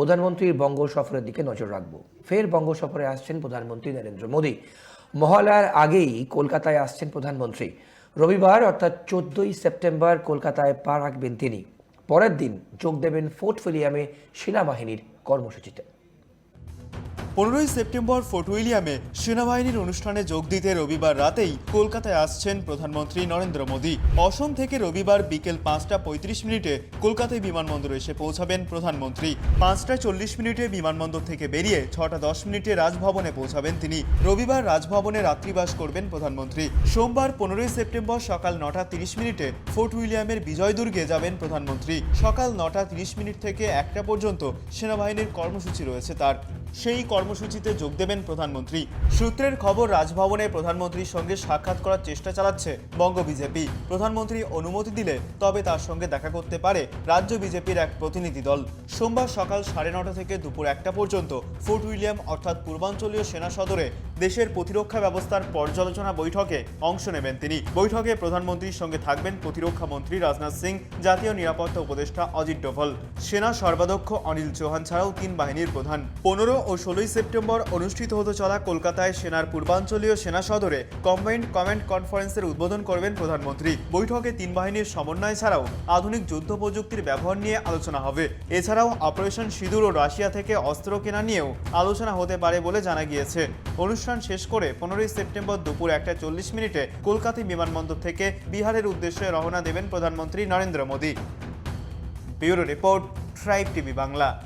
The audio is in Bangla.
প্রধানমন্ত্রীর বঙ্গ সফরের দিকে নজর রাখব। ফের বঙ্গ সফরে আসছেন প্রধানমন্ত্রী নরেন্দ্র মোদী। মহালয়ার আগেই কলকাতায় আসছেন প্রধানমন্ত্রী। রবিবার অর্থাৎ 14ই সেপ্টেম্বর কলকাতায় পা রাখবেন তিনি। পরের দিন যোগ দেবেন ফোর্ট উইলিয়ামে সেনাবাহিনীর কর্মসূচিতে। 15ই সেপ্টেম্বর ফোর্ট উইলিয়ামে সেনাবাহিনীর অনুষ্ঠানে যোগ দিতে রবিবার রাতেই কলকাতায় আসছেন প্রধানমন্ত্রী নরেন্দ্র মোদী। অসম থেকে রবিবার বিকেল 5:35 কলকাতায় বিমানবন্দরে এসে পৌঁছাবেন প্রধানমন্ত্রী। 5:40 বিমানবন্দর থেকে বেরিয়ে 6:10 রাজভবনে পৌঁছাবেন তিনি। রবিবার রাজভবনে রাত্রিবাস করবেন প্রধানমন্ত্রী। সোমবার 15ই সেপ্টেম্বর সকাল 9:30 ফোর্ট উইলিয়ামের বিজয় দুর্গে যাবেন প্রধানমন্ত্রী। সকাল 9:30 থেকে 1টা পর্যন্ত সেনাবাহিনীর কর্মসূচি রয়েছে তার। সেই কর্মসূচিতে যোগ দেবেন প্রধানমন্ত্রী। সূত্রের খবর, রাজভবনে প্রধানমন্ত্রীর সঙ্গে সাক্ষাৎ করার চেষ্টা চালাচ্ছে বঙ্গ বিজেপি। প্রধানমন্ত্রী অনুমতি দিলে তবে তার সঙ্গে দেখা করতে পারে রাজ্য বিজেপির এক প্রতিনিধি দল। সোমবার সকাল 9:30 থেকে দুপুর 1টা পর্যন্ত ফোর্ট উইলিয়াম অর্থাৎ পূর্বাঞ্চলীয় সেনা সদরে দেশের প্রতিরক্ষা ব্যবস্থার পর্যালোচনা বৈঠকে অংশ নেবেন তিনি। বৈঠকে প্রধানমন্ত্রীর সঙ্গে থাকবেন প্রতিরক্ষা মন্ত্রী রাজনাথ সিং, জাতীয় নিরাপত্তা উপদেষ্টা অজিত ডোভাল, সেনা সর্বাধ্যক্ষ অনিল চৌহান ছাড়াও 3 বাহিনীর প্রধান। 15 ও 16ই সেপ্টেম্বর অনুষ্ঠিত হতে চলা কলকাতায় সেনার পূর্বাঞ্চলীয় সেনা সদরে কম্বাইন্ড কমান্ড কনফারেন্সের উদ্বোধন করবেন প্রধানমন্ত্রী। বৈঠকে 3 বাহিনীর সমন্বয় ছাড়াও আধুনিক যুদ্ধ প্রযুক্তির ব্যবহার নিয়ে আলোচনা হবে। এছাড়াও অপারেশন সিঁদুর ও রাশিয়া থেকে অস্ত্র কেনা নিয়েও আলোচনা হতে পারে বলে জানা গিয়েছে। অনুষ্ঠান শেষ করে 15ই সেপ্টেম্বর দুপুর 1:40 কলকাতা বিমানবন্দর থেকে বিহারের উদ্দেশ্যে রওনা দেবেন প্রধানমন্ত্রী Narendra Modi. Bureau report, tribe TV Bangla.